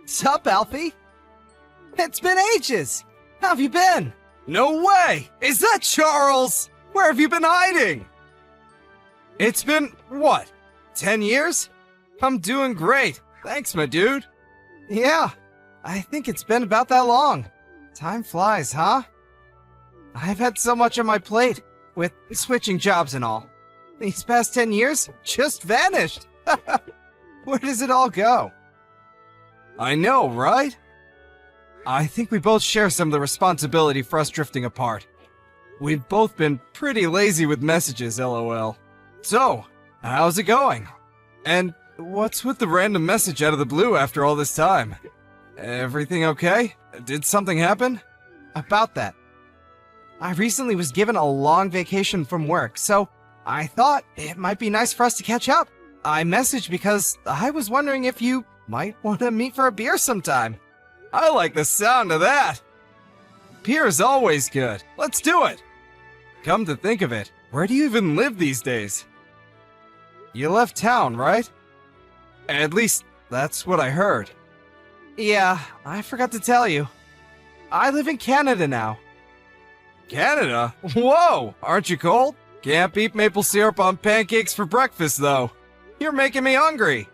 Sup, Alfie? It's been ages! How have you been? No way! Is that Charles? Where have you been hiding? It's been, what, 10 years? I'm doing great. Thanks, my dude. Yeah, I think it's been about that long. Time flies, huh? I've had so much on my plate, with switching jobs and all. These past 10 years just vanished. Where does it all go? I know, right? I think we both share some of the responsibility for us drifting apart. We've both been pretty lazy with messages, lol. So, how's it going? And what's with the random message out of the blue after all this time? Everything okay? Did something happen? About that. I recently was given a long vacation from work, so I thought it might be nice for us to catch up. I messaged because I was wondering if you might want to meet for a beer sometime. I like the sound of that. Beer is always good. Let's do it. Come to think of it, where do you even live these days? You left town, right? At least, that's what I heard. Yeah, I forgot to tell you. I live in Canada now. Canada? Whoa! Aren't you cold? Can't beat maple syrup on pancakes for breakfast, though. You're making me hungry.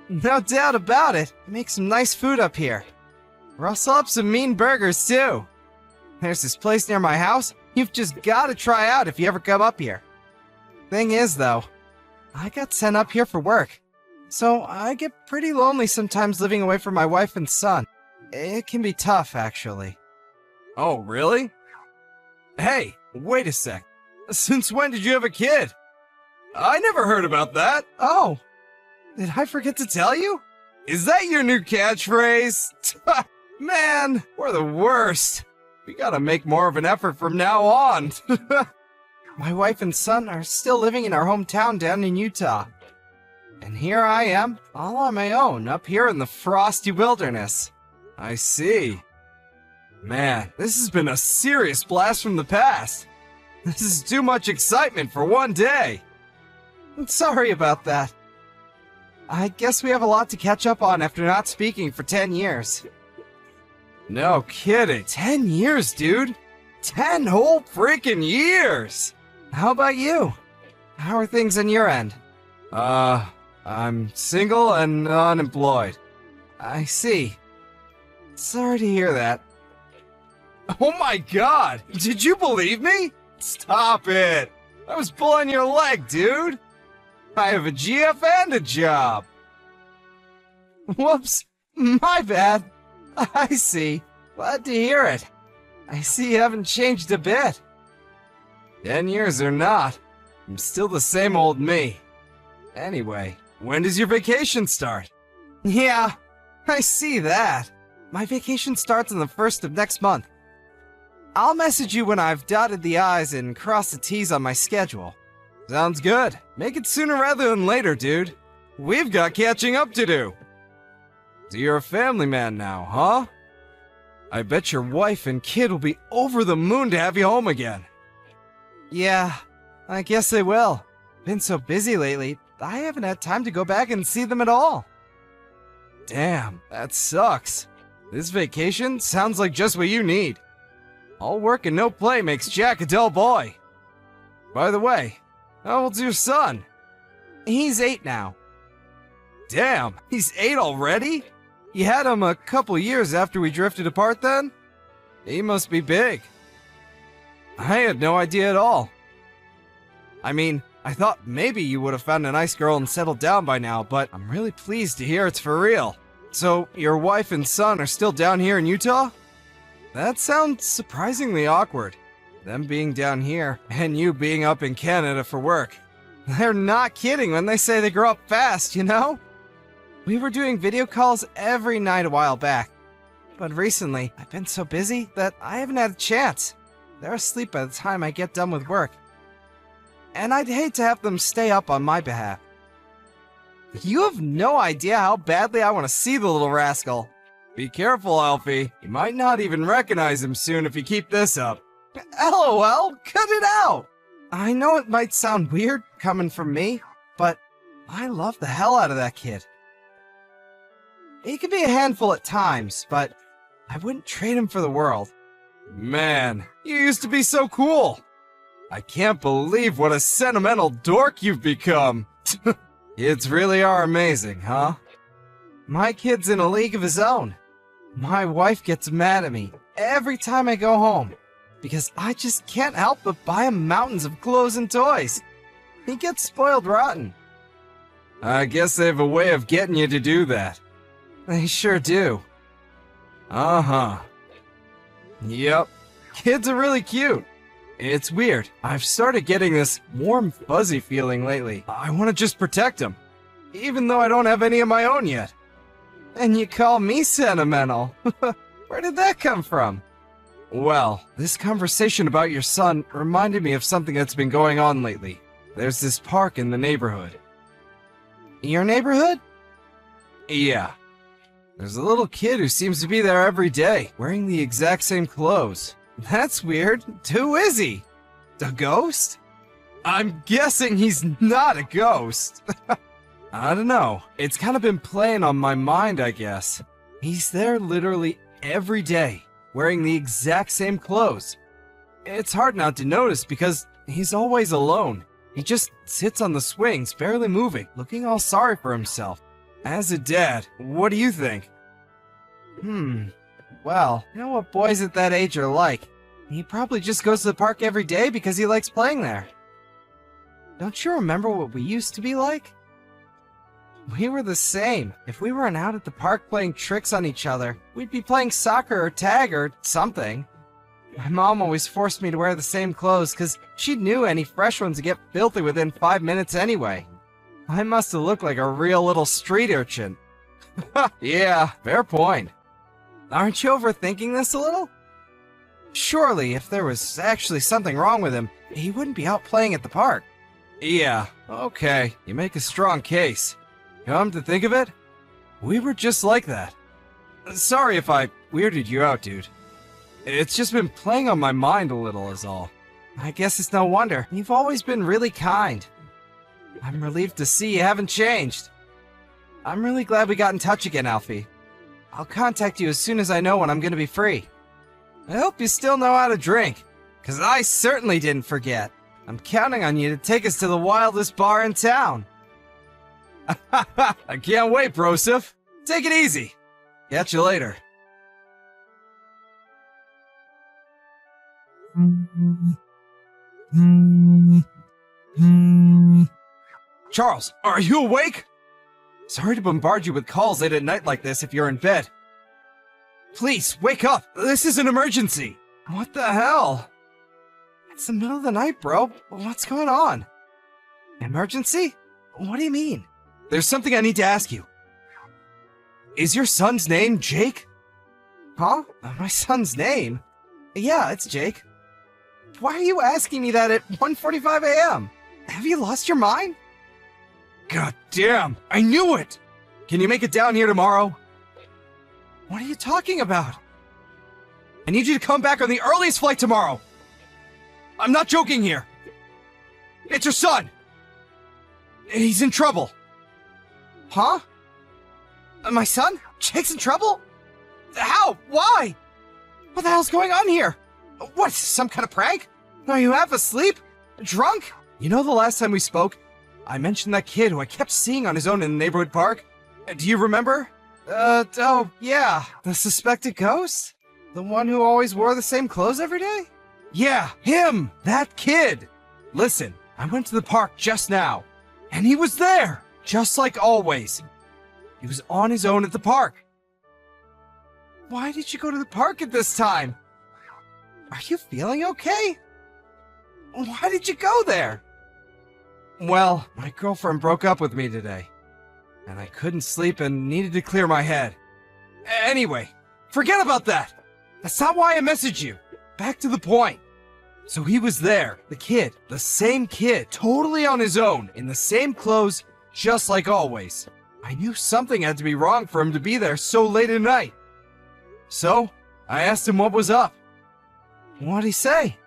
No doubt about it. Make some nice food up here. Rustle up some mean burgers, too. There's this place near my house you've just gotta try out if you ever come up here. Thing is, though, I got sent up here for work. So I get pretty lonely sometimes living away from my wife and son. It can be tough, actually. Oh, really? Hey, wait a sec. Since when did you have a kid? I never heard about that. Oh, did I forget to tell you? Is that your new catchphrase? Man, we're the worst. We gotta make more of an effort from now on. My wife and son are still living in our hometown down in Utah. And here I am, all on my own, up here in the frosty wilderness. I see. Man, this has been a serious blast from the past. This is too much excitement for one day. I'm sorry about that. I guess we have a lot to catch up on after not speaking for 10 years. No kidding, 10 years, dude. 10 whole freaking years! How about you? How are things on your end? I'm single and unemployed. I see. Sorry to hear that. Oh my god! Did you believe me? Stop it! I was pulling your leg, dude! I have a GF and a job! Whoops! My bad! I see. Glad to hear it. I see you haven't changed a bit. 10 years or not, I'm still the same old me. Anyway, when does your vacation start? Yeah, I see that. My vacation starts on the 1st of next month. I'll message you when I've dotted the I's and crossed the T's on my schedule. Sounds good. Make it sooner rather than later, dude. We've got catching up to do. So you're a family man now, huh? I bet your wife and kid will be over the moon to have you home again. Yeah, I guess they will. Been so busy lately, I haven't had time to go back and see them at all. Damn, that sucks. This vacation sounds like just what you need. All work and no play makes Jack a dull boy. By the way, how old's your son? He's 8 now. Damn, he's 8 already? You had him a couple years after we drifted apart then? He must be big. I had no idea at all. I mean, I thought maybe you would have found a nice girl and settled down by now, but I'm really pleased to hear it's for real. So, your wife and son are still down here in Utah? That sounds surprisingly awkward. Them being down here, and you being up in Canada for work. They're not kidding when they say they grow up fast, you know? We were doing video calls every night a while back. But recently, I've been so busy that I haven't had a chance. They're asleep by the time I get done with work. And I'd hate to have them stay up on my behalf. You have no idea how badly I want to see the little rascal. Be careful, Alfie. You might not even recognize him soon if you keep this up. LOL, cut it out! I know it might sound weird coming from me, but I love the hell out of that kid. He can be a handful at times, but I wouldn't trade him for the world. Man, you used to be so cool. I can't believe what a sentimental dork you've become. Kids really are amazing, huh? My kid's in a league of his own. My wife gets mad at me every time I go home because I just can't help but buy him mountains of clothes and toys. He gets spoiled rotten. I guess they have a way of getting you to do that. They sure do. Uh-huh. Yep. Kids are really cute. It's weird. I've started getting this warm, fuzzy feeling lately. I want to just protect them, even though I don't have any of my own yet. And you call me sentimental? Where did that come from? Well, this conversation about your son reminded me of something that's been going on lately. There's this park in the neighborhood. Your neighborhood? Yeah. There's a little kid who seems to be there every day, wearing the exact same clothes. That's weird. Who is he? A ghost? I'm guessing he's not a ghost. I don't know. It's kind of been playing on my mind, I guess. He's there literally every day, wearing the exact same clothes. It's hard not to notice because he's always alone. He just sits on the swings, barely moving, looking all sorry for himself. As a dad, what do you think? Well, you know what boys at that age are like. He probably just goes to the park every day because he likes playing there. Don't you remember what we used to be like? We were the same. If we weren't out at the park playing tricks on each other, we'd be playing soccer or tag or something. My mom always forced me to wear the same clothes because she knew any fresh ones would get filthy within 5 minutes anyway. I must have looked like a real little street urchin. Yeah, fair point. Aren't you overthinking this a little? Surely, if there was actually something wrong with him, he wouldn't be out playing at the park. Yeah, okay, you make a strong case. Come to think of it, we were just like that. Sorry if I weirded you out, dude. It's just been playing on my mind a little is all. I guess it's no wonder. You've always been really kind. I'm relieved to see you haven't changed. I'm really glad we got in touch again, Alfie. I'll contact you as soon as I know when I'm gonna be free. I hope you still know how to drink, 'cause I certainly didn't forget. I'm counting on you to take us to the wildest bar in town. I can't wait, Broseph. Take it easy. Catch you later. Charles, are you awake? Sorry to bombard you with calls late at night like this if you're in bed. Please, wake up! This is an emergency! What the hell? It's the middle of the night, bro. What's going on? Emergency? What do you mean? There's something I need to ask you. Is your son's name Jake? Huh? My son's name? Yeah, it's Jake. Why are you asking me that at 1:45 a.m.? Have you lost your mind? God damn, I knew it! Can you make it down here tomorrow? What are you talking about? I need you to come back on the earliest flight tomorrow! I'm not joking here! It's your son! He's in trouble! Huh? My son? Jake's in trouble? How? Why? What the hell's going on here? What, some kind of prank? Are you half asleep? Drunk? You know the last time we spoke, I mentioned that kid who I kept seeing on his own in the neighborhood park? Do you remember? Oh, yeah. The suspected ghost? The one who always wore the same clothes every day? Yeah, him! That kid! Listen, I went to the park just now, and he was there, just like always. He was on his own at the park. Why did you go to the park at this time? Are you feeling okay? Why did you go there? Well, my girlfriend broke up with me today, and I couldn't sleep and needed to clear my head. Anyway, forget about that! That's not why I messaged you. Back to the point. So he was there, the kid, the same kid, totally on his own, in the same clothes, just like always. I knew something had to be wrong for him to be there so late at night. So, I asked him what was up. What'd he say?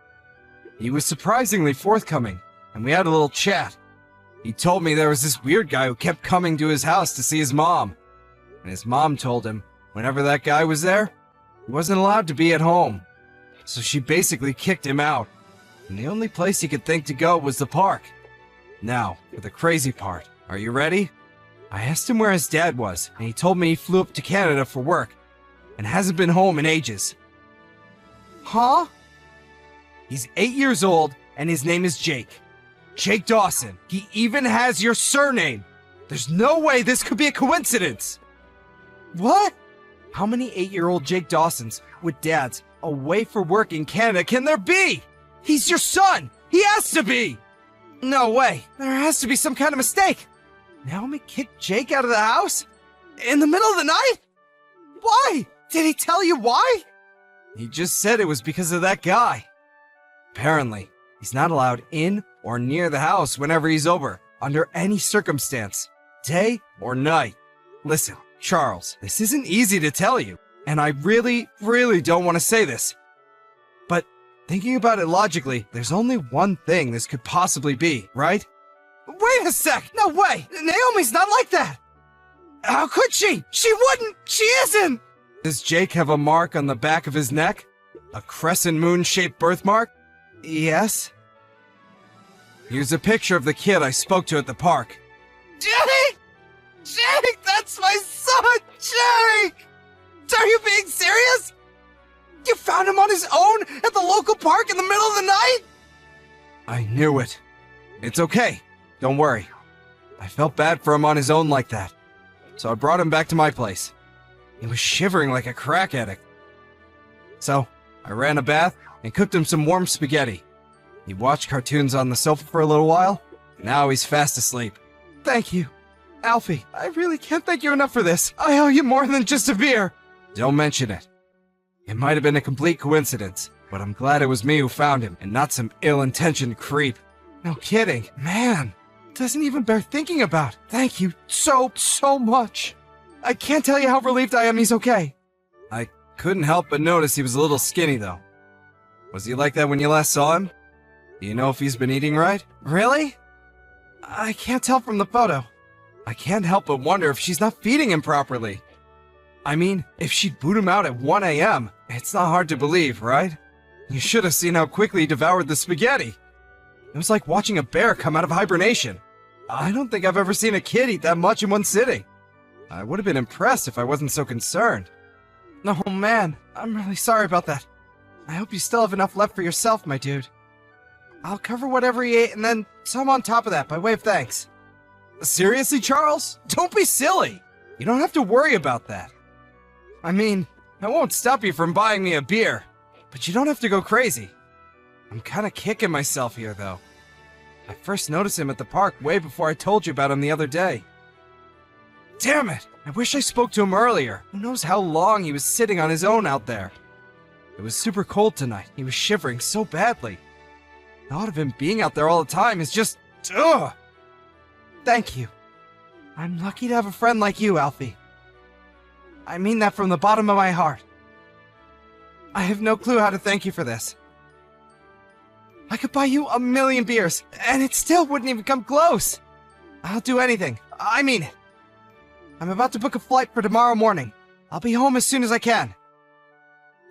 He was surprisingly forthcoming, and we had a little chat. He told me there was this weird guy who kept coming to his house to see his mom. and his mom told him whenever that guy was there, he wasn't allowed to be at home. So she basically kicked him out, and the only place he could think to go was the park. Now, for the crazy part. Are you ready? I asked him where his dad was, and he told me he flew up to Canada for work and hasn't been home in ages. Huh? He's 8 years old, and his name is Jake. Jake Dawson. He even has your surname. There's no way this could be a coincidence. What? How many 8-year-old Jake Dawsons with dads away for work in Canada can there be? He's your son. He has to be. No way. There has to be some kind of mistake. Naomi kicked Jake out of the house? In the middle of the night? Why? Did he tell you why? He just said it was because of that guy. Apparently, he's not allowed in or near the house whenever he's over, under any circumstance, day or night. Listen, Charles, this isn't easy to tell you, and I really don't want to say this. But thinking about it logically, there's only one thing this could possibly be, right? Wait a sec! No way! Naomi's not like that! How could she? She wouldn't! She isn't! Does Jake have a mark on the back of his neck? A crescent moon-shaped birthmark? Yes. Here's a picture of the kid I spoke to at the park. Jake! Jake, that's my son! Jake! Are you being serious? You found him on his own at the local park in the middle of the night? I knew it. It's okay. Don't worry. I felt bad for him on his own like that, so I brought him back to my place. He was shivering like a crack addict. So, I ran a bath and cooked him some warm spaghetti. He watched cartoons on the sofa for a little while. Now he's fast asleep. Thank you. Alfie, I really can't thank you enough for this. I owe you more than just a beer. Don't mention it. It might have been a complete coincidence, but I'm glad it was me who found him and not some ill-intentioned creep. No kidding. Man, doesn't even bear thinking about. Thank you so much. I can't tell you how relieved I am he's okay. I couldn't help but notice he was a little skinny, though. Was he like that when you last saw him? Do you know if he's been eating right? Really? I can't tell from the photo. I can't help but wonder if she's not feeding him properly. I mean, if she'd boot him out at 1 a.m., it's not hard to believe, right? You should have seen how quickly he devoured the spaghetti. It was like watching a bear come out of hibernation. I don't think I've ever seen a kid eat that much in one sitting. I would have been impressed if I wasn't so concerned. Oh man, I'm really sorry about that. I hope you still have enough left for yourself, my dude. I'll cover whatever he ate and then some on top of that by way of thanks. Seriously, Charles? Don't be silly. You don't have to worry about that. I mean, I won't stop you from buying me a beer, but you don't have to go crazy. I'm kinda kicking myself here, though. I first noticed him at the park way before I told you about him the other day. Damn it! I wish I spoke to him earlier. Who knows how long he was sitting on his own out there. It was super cold tonight. He was shivering so badly. The thought of him being out there all the time is just... ugh! Thank you. I'm lucky to have a friend like you, Alfie. I mean that from the bottom of my heart. I have no clue how to thank you for this. I could buy you 1,000,000 beers, and it still wouldn't even come close. I'll do anything. I mean it. I'm about to book a flight for tomorrow morning. I'll be home as soon as I can.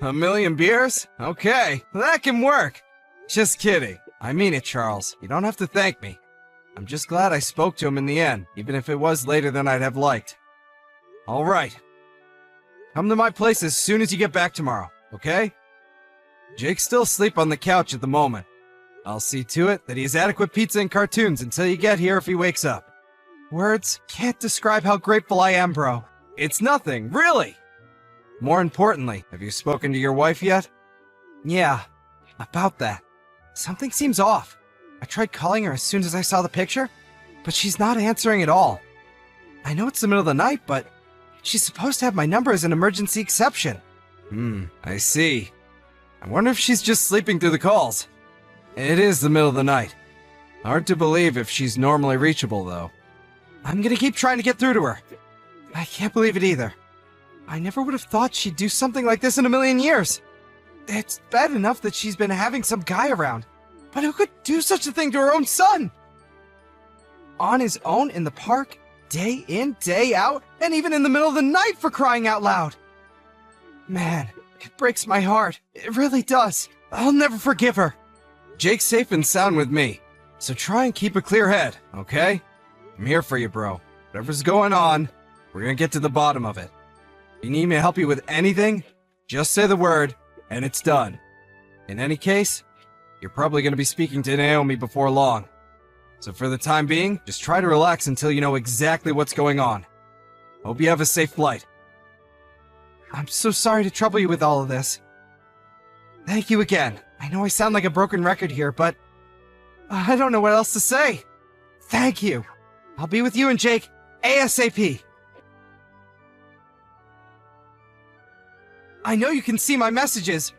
1,000,000 beers? Okay, that can work. Just kidding. I mean it, Charles. You don't have to thank me. I'm just glad I spoke to him in the end, even if it was later than I'd have liked. All right. Come to my place as soon as you get back tomorrow, okay? Jake's still asleep on the couch at the moment. I'll see to it that he has adequate pizza and cartoons until you get here if he wakes up. Words can't describe how grateful I am, bro. It's nothing, really. More importantly, have you spoken to your wife yet? Yeah, about that. Something seems off. I tried calling her as soon as I saw the picture, but she's not answering at all. I know it's the middle of the night, but she's supposed to have my number as an emergency exception. I see. I wonder if she's just sleeping through the calls. It is the middle of the night. Hard to believe if she's normally reachable, though. I'm gonna keep trying to get through to her. I can't believe it either. I never would have thought she'd do something like this in 1,000,000 years. It's bad enough that she's been having some guy around, but who could do such a thing to her own son? On his own in the park? Day in, day out, and even in the middle of the night, for crying out loud. Man, it breaks my heart. It really does. I'll never forgive her. Jake's safe and sound with me, so try and keep a clear head, okay? I'm here for you, bro. Whatever's going on, we're gonna get to the bottom of it. If you need me to help you with anything, just say the word, and it's done. In any case, you're probably gonna be speaking to Naomi before long. So for the time being, just try to relax until you know exactly what's going on. Hope you have a safe flight. I'm so sorry to trouble you with all of this. Thank you again. I know I sound like a broken record here, but I don't know what else to say. Thank you. I'll be with you and Jake ASAP. I know you can see my messages.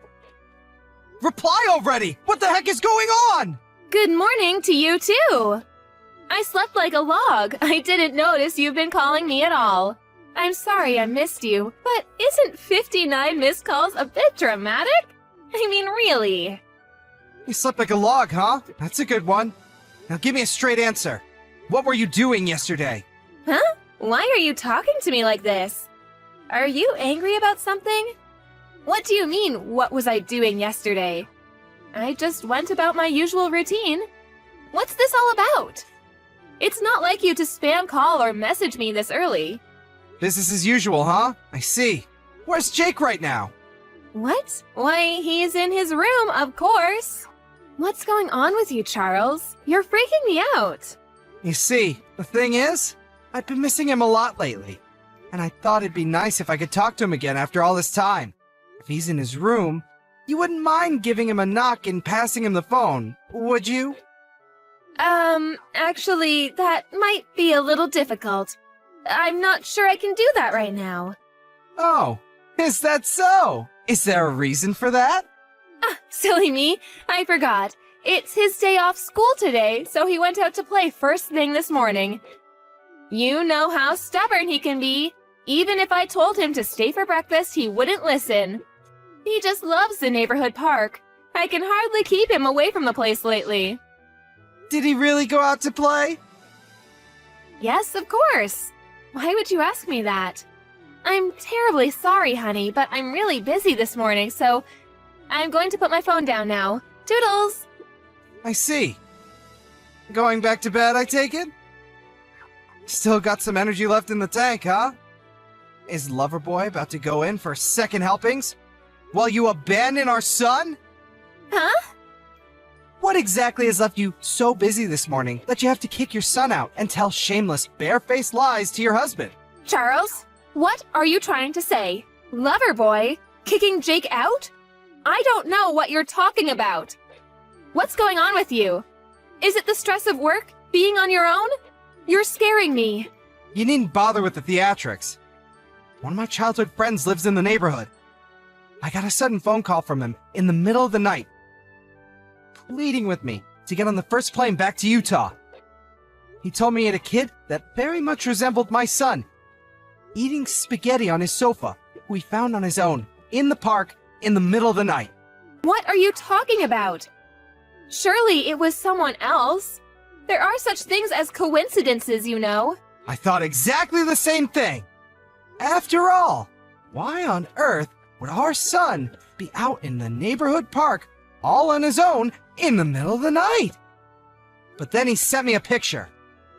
Reply already! What the heck is going on? Good morning to you too. I slept like a log. I didn't notice you've been calling me at all. I'm sorry I missed you, but isn't 59 missed calls a bit dramatic? I mean, really. You slept like a log, huh? That's a good one. Now give me a straight answer. What were you doing yesterday? Huh? Why are you talking to me like this? Are you angry about something? What do you mean, what was I doing yesterday? I just went about my usual routine. What's this all about? It's not like you to spam call or message me this early. Business as usual, huh? I see. Where's Jake right now? What? Why, he's in his room, of course. What's going on with you, Charles? You're freaking me out. You see, the thing is, I've been missing him a lot lately. And I thought it'd be nice if I could talk to him again after all this time. If he's in his room, you wouldn't mind giving him a knock and passing him the phone, would you? Actually, that might be a little difficult. I'm not sure I can do that right now. Oh, is that so? Is there a reason for that? Ah, silly me. I forgot. It's his day off school today, so he went out to play first thing this morning. You know how stubborn he can be. Even if I told him to stay for breakfast, he wouldn't listen. He just loves the neighborhood park. I can hardly keep him away from the place lately. Did he really go out to play? Yes, of course. Why would you ask me that? I'm terribly sorry, honey, but I'm really busy this morning, so I'm going to put my phone down now. Toodles! I see. Going back to bed, I take it? Still got some energy left in the tank, huh? Is Loverboy about to go in for second helpings? While you abandon our son? Huh? What exactly has left you so busy this morning that you have to kick your son out and tell shameless, barefaced lies to your husband? Charles, what are you trying to say? Loverboy? Kicking Jake out? I don't know what you're talking about. What's going on with you? Is it the stress of work? Being on your own? You're scaring me. You needn't bother with the theatrics. One of my childhood friends lives in the neighborhood. I got a sudden phone call from him in the middle of the night, pleading with me to get on the first plane back to Utah. He told me he had a kid that very much resembled my son, eating spaghetti on his sofa, who he found on his own, in the park, in the middle of the night. What are you talking about? Surely it was someone else. There are such things as coincidences, you know. I thought exactly the same thing. After all, why on earth would our son be out in the neighborhood park all on his own in the middle of the night? But then he sent me a picture,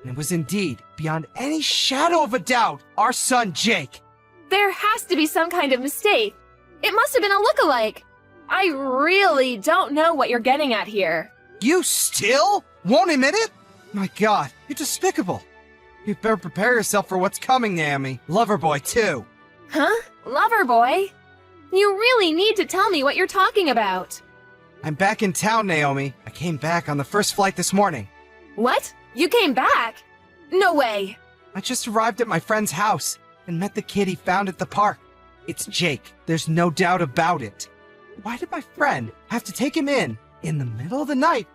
and it was indeed, beyond any shadow of a doubt, our son Jake. There has to be some kind of mistake. It must have been a lookalike. I really don't know what you're getting at here. You still won't admit it? My God, you're despicable. You better prepare yourself for what's coming, Naomi. Loverboy, too. Huh? Loverboy? You really need to tell me what you're talking about. I'm back in town, Naomi. I came back on the first flight this morning. What? You came back? No way. I just arrived at my friend's house and met the kid he found at the park. It's Jake. There's no doubt about it. Why did my friend have to take him in the middle of the night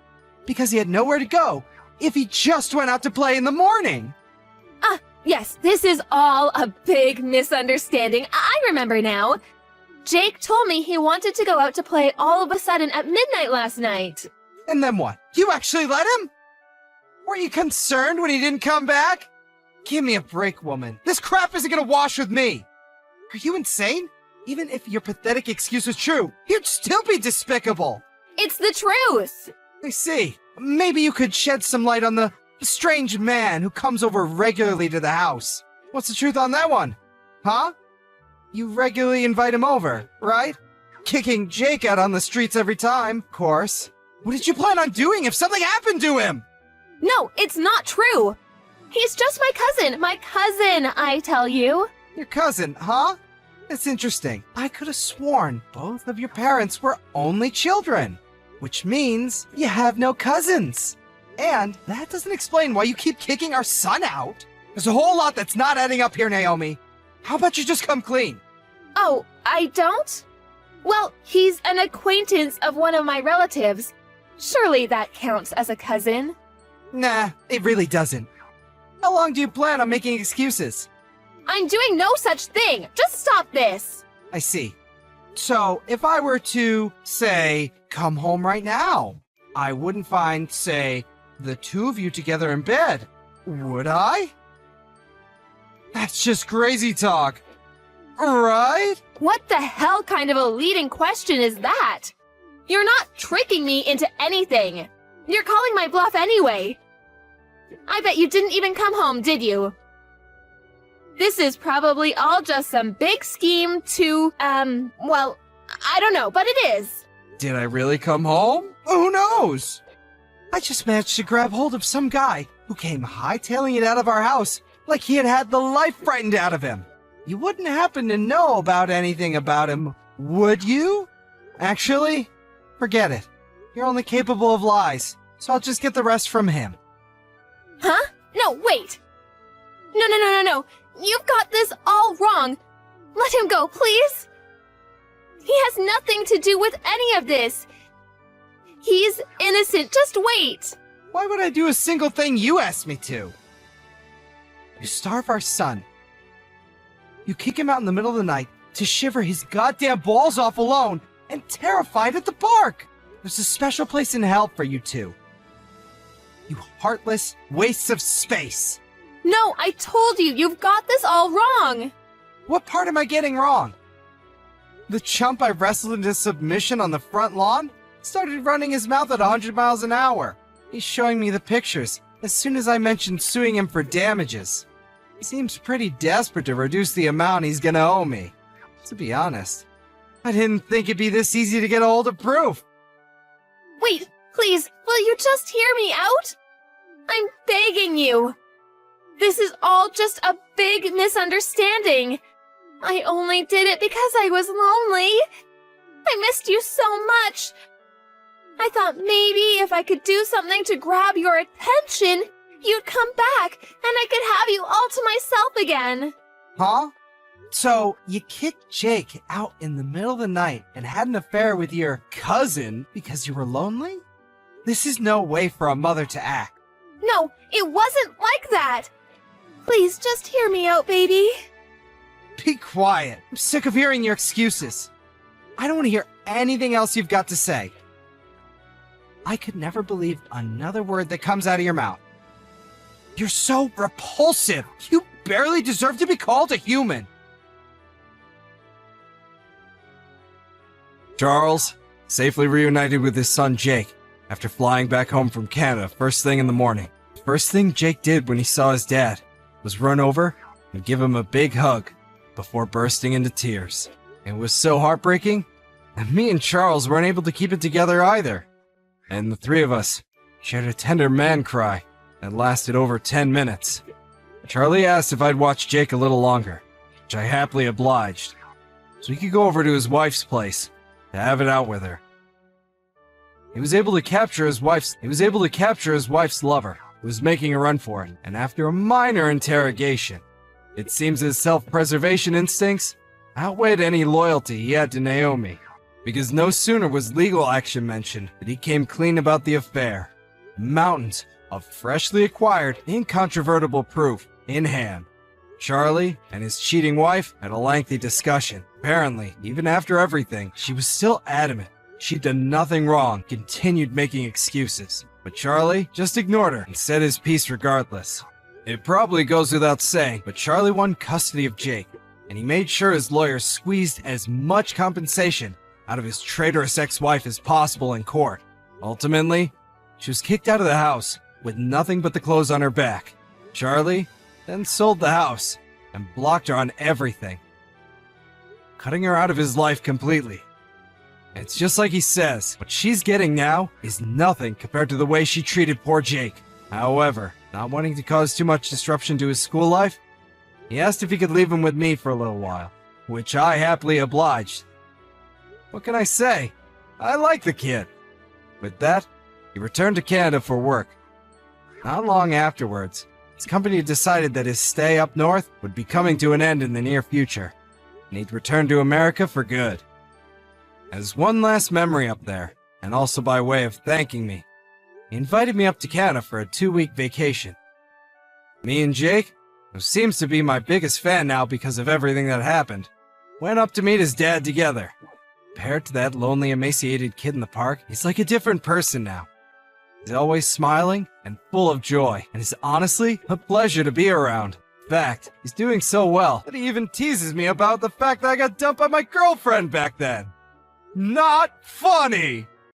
because he had nowhere to go if he just went out to play in the morning? Yes, this is all a big misunderstanding. I remember now. Jake told me he wanted to go out to play all of a sudden at midnight last night. And then what? You actually let him? Were you concerned when he didn't come back? Give me a break, woman. This crap isn't gonna wash with me. Are you insane? Even if your pathetic excuse was true, you'd still be despicable. It's the truth. I see. Maybe you could shed some light on the strange man who comes over regularly to the house. What's the truth on that one? Huh? You regularly invite him over, right? Kicking Jake out on the streets every time, of course. What did you plan on doing if something happened to him? No, it's not true. He's just my cousin. My cousin, I tell you. Your cousin, huh? That's interesting. I could have sworn both of your parents were only children, which means you have no cousins. And that doesn't explain why you keep kicking our son out. There's a whole lot that's not adding up here, Naomi. How about you just come clean? Oh, I don't? Well, he's an acquaintance of one of my relatives. Surely that counts as a cousin. Nah, it really doesn't. How long do you plan on making excuses? I'm doing no such thing. Just stop this. I see. So, if I were to, say, come home right now, I wouldn't find, say, the two of you together in bed, would I? That's just crazy talk, right? What the hell kind of a leading question is that? You're not tricking me into anything. You're calling my bluff anyway. I bet you didn't even come home, did you? This is probably all just some big scheme to, well, I don't know, but it is. Did I really come home? Who knows? I just managed to grab hold of some guy who came hightailing it out of our house like he had the life frightened out of him. You wouldn't happen to know about anything about him, would you? Actually, forget it. You're only capable of lies, so I'll just get the rest from him. Huh? No, wait. No. You've got this all wrong. Let him go, please. He has nothing to do with any of this. He's innocent. Just wait. Why would I do a single thing you asked me to? You starve our son. You kick him out in the middle of the night to shiver his goddamn balls off alone and terrified at the park. There's a special place in hell for you two. You heartless wastes of space. No, I told you, you've got this all wrong. What part am I getting wrong? The chump I wrestled into submission on the front lawn started running his mouth at 100 miles an hour. He's showing me the pictures as soon as I mentioned suing him for damages. He seems pretty desperate to reduce the amount he's gonna owe me. To be honest, I didn't think it'd be this easy to get a hold of proof. Wait, please, will you just hear me out? I'm begging you. This is all just a big misunderstanding. I only did it because I was lonely. I missed you so much. I thought maybe if I could do something to grab your attention, you'd come back and I could have you all to myself again. Huh? So, you kicked Jake out in the middle of the night and had an affair with your cousin because you were lonely? This is no way for a mother to act. No, it wasn't like that. Please just hear me out, baby. Be quiet. I'm sick of hearing your excuses. I don't want to hear anything else you've got to say. I could never believe another word that comes out of your mouth. You're so repulsive. You barely deserve to be called a human. Charles, safely reunited with his son Jake after flying back home from Canada first thing in the morning. First thing Jake did when he saw his dad was run over and give him a big hug before bursting into tears. It was so heartbreaking that me and Charles weren't able to keep it together either. And the three of us shared a tender man cry that lasted over 10 minutes. Charlie asked if I'd watch Jake a little longer, which I happily obliged, so he could go over to his wife's place to have it out with her. He was able to capture his wife's lover, who was making a run for it, and after a minor interrogation, it seems his self-preservation instincts outweighed any loyalty he had to Naomi, because no sooner was legal action mentioned than he came clean about the affair. Mountains of freshly acquired, incontrovertible proof in hand. Charlie and his cheating wife had a lengthy discussion. Apparently, even after everything, she was still adamant she'd done nothing wrong, continued making excuses. But Charlie just ignored her and said his piece regardless. It probably goes without saying, but Charlie won custody of Jake, and he made sure his lawyer squeezed as much compensation out of his traitorous ex-wife as possible in court. Ultimately, she was kicked out of the house with nothing but the clothes on her back. Charlie then sold the house and blocked her on everything, cutting her out of his life completely. It's just like he says, what she's getting now is nothing compared to the way she treated poor Jake. However, not wanting to cause too much disruption to his school life, he asked if he could leave him with me for a little while, which I happily obliged. What can I say? I like the kid. With that, he returned to Canada for work. Not long afterwards, his company decided that his stay up north would be coming to an end in the near future, and he'd return to America for good. As one last memory up there, and also by way of thanking me, he invited me up to Canada for a 2-week vacation. Me and Jake, who seems to be my biggest fan now because of everything that happened, went up to meet his dad together. Compared to that lonely, emaciated kid in the park, he's like a different person now. He's always smiling and full of joy, and is honestly a pleasure to be around. In fact, he's doing so well that he even teases me about the fact that I got dumped by my girlfriend back then. Not funny!